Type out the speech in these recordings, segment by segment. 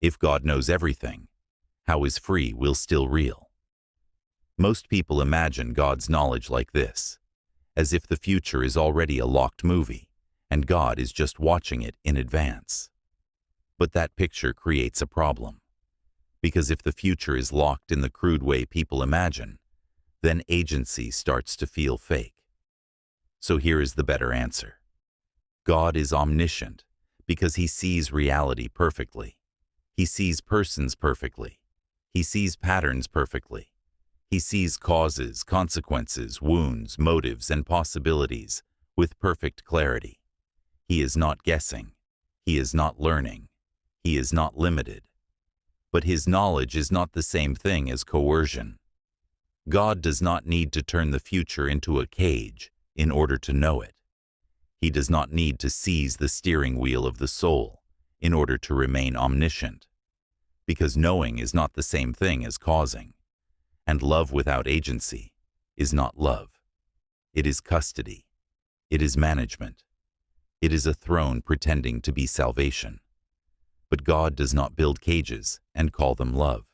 If God knows everything, how is free will still real? Most people imagine God's knowledge like this, as if the future is already a locked movie, and God is just watching it in advance. But that picture creates a problem. Because if the future is locked in the crude way people imagine, then agency starts to feel fake. So here is the better answer. God is omniscient because He sees reality perfectly. He sees persons perfectly. He sees patterns perfectly. He sees causes, consequences, wounds, motives, and possibilities with perfect clarity. He is not guessing. He is not learning. He is not limited. But His knowledge is not the same thing as coercion. God does not need to turn the future into a cage in order to know it. He does not need to seize the steering wheel of the soul in order to remain omniscient, because knowing is not the same thing as causing, and love without agency is not love. It is custody. It is management. It is a throne pretending to be salvation. But God does not build cages and call them love.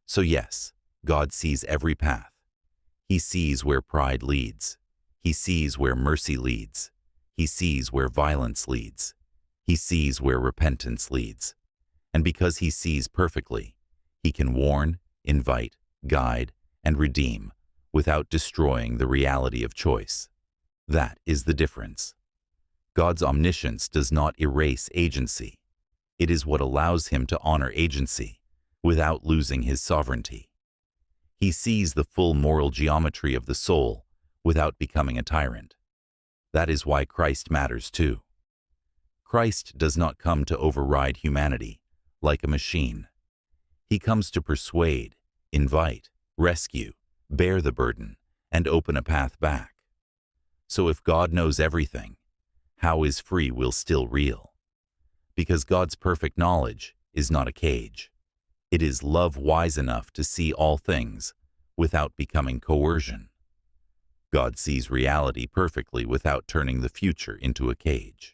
So yes, God sees every path. He sees where pride leads. He sees where mercy leads. He sees where violence leads. He sees where repentance leads. And because He sees perfectly, He can warn, invite, guide, and redeem without destroying the reality of choice. That is the difference. God's omniscience does not erase agency. It is what allows Him to honor agency without losing His sovereignty. He sees the full moral geometry of the soul without becoming a tyrant. That is why Christ matters too. Christ does not come to override humanity like a machine. He comes to persuade, invite, rescue, bear the burden, and open a path back. So if God knows everything, how is free will still real? Because God's perfect knowledge is not a cage. It is love wise enough to see all things without becoming coercion. God sees reality perfectly without turning the future into a cage.